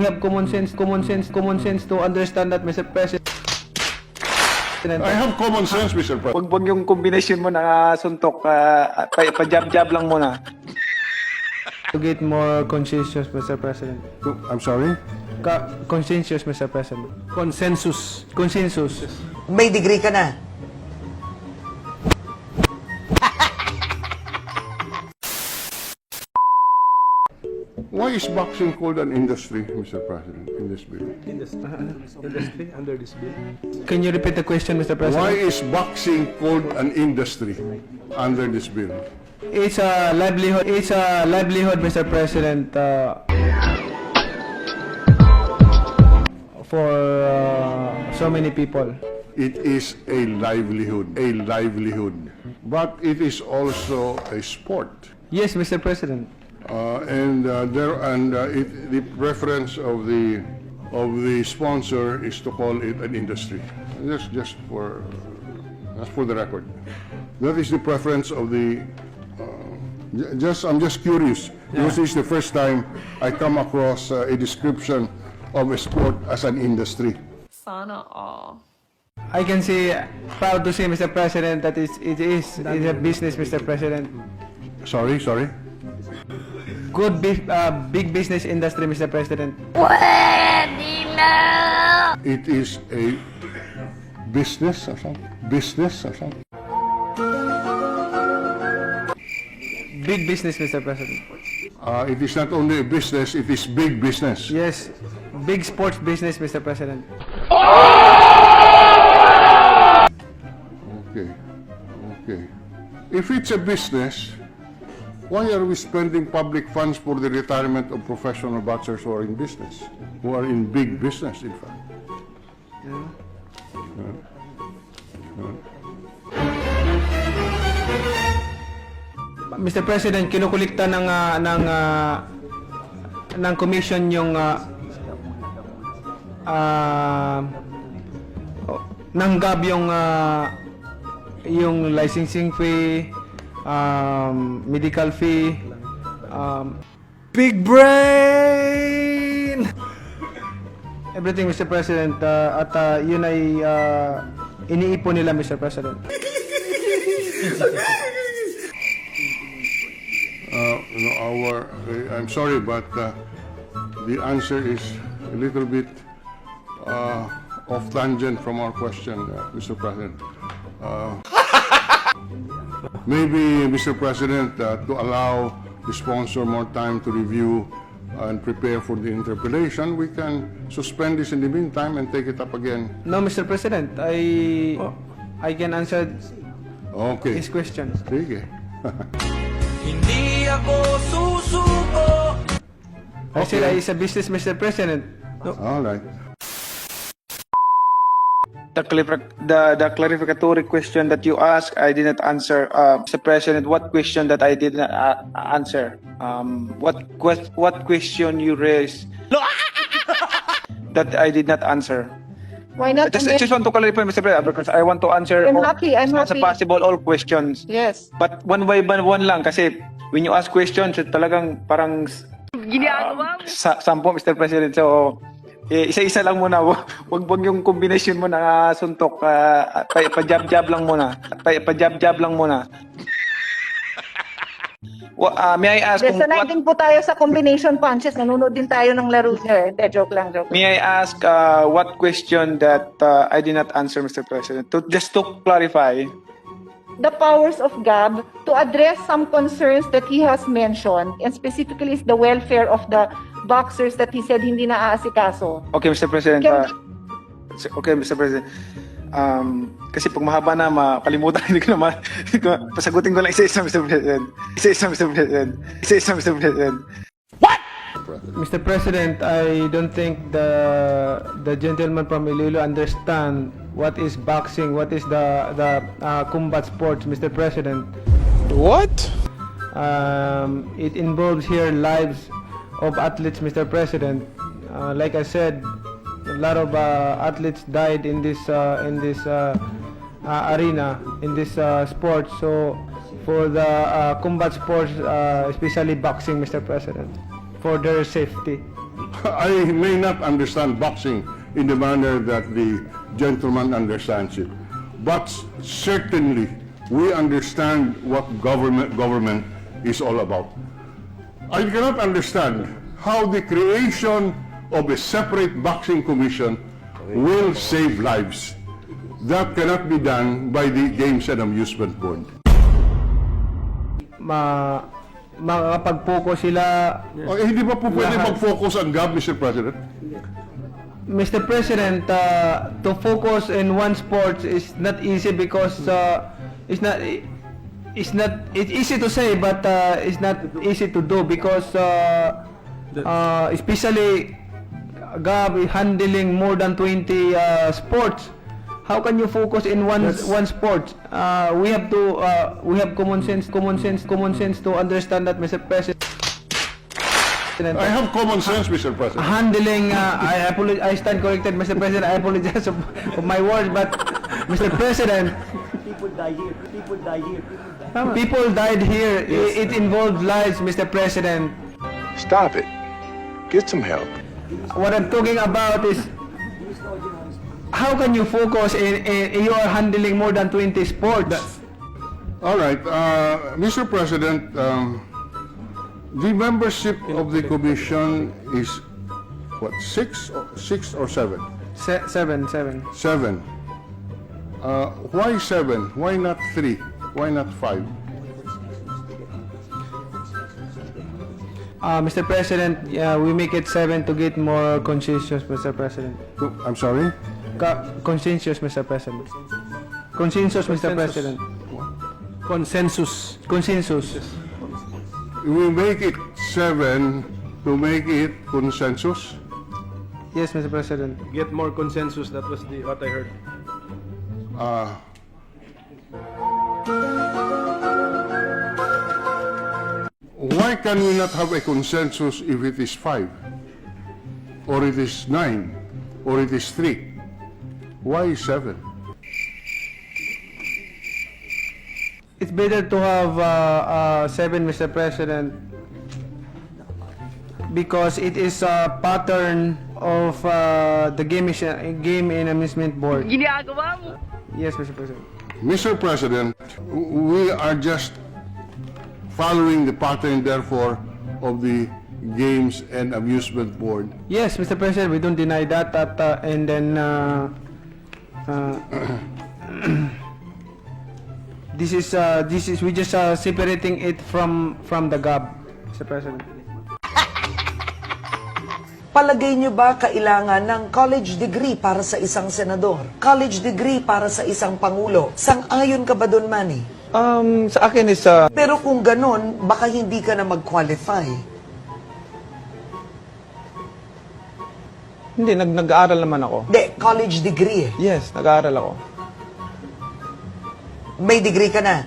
We have common sense to understand that, Mr. President. I have common sense, Mr. President. Wag yung combination mo na suntok, pa-jab-jab lang muna. To get more conscientious, Mr. President. I'm sorry? Conscientious, Mr. President. Consensus. May degree ka na. Why is boxing called an industry, Mr. President, in this bill? Industry under this bill. Can you repeat the question, Mr. President? Why is boxing called an industry under this bill? It's a livelihood. Mr. President. For so many people. It is a livelihood, but it is also a sport. Yes, Mr. President. The preference of the sponsor is to call it an industry. Just for the record, that is the preference of the. I'm just curious because this is the first time I come across a description of a sport as an industry. Sana all. I can say, proud to say, Mr. President, that it is a business, Mr. President. Sorry. Good, big business industry, Mr. President. It is a business or something. Big business, Mr. President. It is not only a business; it is big business. Yes, big sports business, Mr. President. Okay. If it's a business, why are we spending public funds for the retirement of professional boxers who are in business, who are in big business, in fact? Mr. President, kinukulikta ng commission yung nanggab yung licensing fee, medical fee, big brain, everything, Mr. President, at yun ay iniipon nila, Mr. President. I'm sorry, but the answer is a little bit off tangent from our question, Mr. President. Maybe, Mr. President, to allow the sponsor more time to review and prepare for the interpellation, we can suspend this in the meantime and take it up again. No, Mr. President, I can answer his question. Sige. Hindi ako susuko. I said it's a business, Mr. President. No. All right. The clarificatory question that you asked, I did not answer. Mr. President, what question that I did not answer? What question you raised that I did not answer? Why not? I just want to clarify, Mr. President, because I want to answer I'm happy. as possible all questions. Yes. But one by one lang kasi when you ask questions, talagang parang sampo, Mr. President. So, isa-isa lang muna. Wag yung combination mo na suntok, pa-jab-jab lang muna. May I ask Sanay din po tayo sa combination punches. Nanonood din tayo ng laro niya eh. Joke lang. May I ask what question that I did not answer, Mr. President? Just to clarify. The powers of GAB to address some concerns that he has mentioned, and specifically is the welfare of the boxers that he said hindi na aasikaso. Okay, Mr. President. Okay, Mr. President. Kasi pag mahaba na, makalimutan, hindi ko naman. Pasagutin ko lang isa-isa, Mr. President. Isa-isa, Mr. President. What? Mr. President, I don't think the gentleman from Iloilo understand what is boxing, what is the combat sports, Mr. President. What? It involves here lives of athletes, Mr. President. Like I said, a lot of athletes died in this arena, in this sport. So for the combat sports, especially boxing, Mr. President, for their safety. I may not understand boxing in the manner that the gentleman understands it, but certainly we understand what government is all about. I cannot understand how the creation of a separate boxing commission will save lives. That cannot be done by the Games and Amusement Board. Makakapag-focus sila. Hindi ba po pwede Lahat. mag-focus ang GAB, Mr. President? Mr. President, to focus in one sport is not easy because it's easy to say, but it's not easy to do because especially GAB is handling more than 20 sports. How can you focus in one sport? We have common sense to understand that, Mr. President. I have common sense, Mr. President. Handling, I stand corrected, Mr. President. I apologize of my words, but Mr. President, people died here. It involved lives, Mr. President. Stop it. Get some help. What I'm talking about is how can you focus in you are handling more than 20 sports? All right, Mr. President, the membership of the commission is what, six or seven? Seven. Seven. Why seven? Why not three? Why not five? Mr. President, we make it 7 to get more consensus, Mr. President. I'm sorry? Consensus, Mr. President. Consensus, Mr. President. Consensus. We make it 7 to make it consensus? Yes, Mr. President. Get more consensus. That was what I heard. Why can we not have a consensus if it is 5? Or it is 9? Or it is 3? Why 7? It's better to have 7, Mr. President, because it is a pattern of the game and amusement board. Ginagawa mo. Yes, Mr. President. Mr. President, we are just following the pattern, therefore, of the Games and Amusement Board. Yes, Mr. President, we don't deny that. And then this is we just separating it from the GAB, Mr. President. Palagay nyo ba kailangan ng college degree para sa isang senador? College degree para sa isang pangulo? Sang-ayon ka ba doon, Manny? Sa akin is Pero kung ganon, baka hindi ka na mag-qualify. hindi nag-aaral naman ako. Hindi, college degree eh. Yes, nag-aaral ako. May degree ka na.